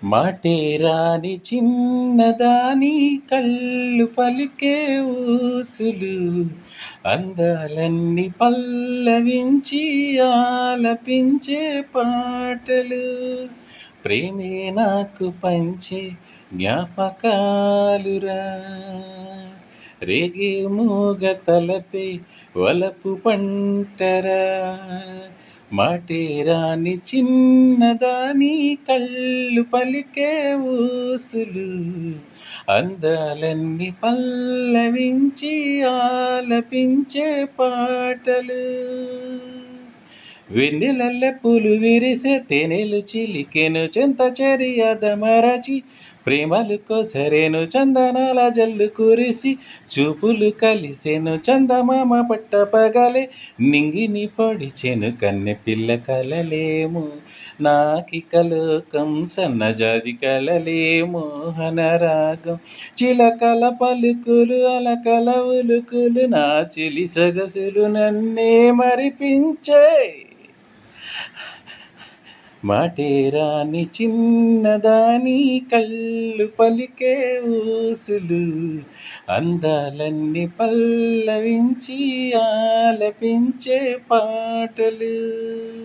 మాటే రాని చిన్నదాని కళ్ళు పలికే ఊసులు అందాలన్నీ పల్లవించి ఆలపించే పాటలు ప్రేమే నాకు పంచే జ్ఞాపకాలురా రేగే మూగ తలపే వలపు పంటరా మాటే రాని చిన్నదాని కళ్ళు పలికే ఊసులు అందాలన్నీ పల్లవించి ఆలపించే పాటలు వెన్నెలల్లె పూలు విరిసే తేనెలు చిలికెను చెంత చెరియాద మరచి ప్రేమలు కోసరేను చందనాల జల్లు కురిసి చూపులు కలిసెను చందమామ పట్ట పగలే నింగిని పొడిచెను కన్నె పిల్ల కలలేమో నాకి కలోకం సన్నజాజి కలలే మోహన రాగం చిలకల పలుకులు అలకల ఉలుకులు నా చిలి సొగసులు నన్నే మరిపించే మాటే రాని చిన్నదాని కళ్ళు పలికే ఊసులు అందాలన్నీ పల్లవించి ఆలపించే పాటలు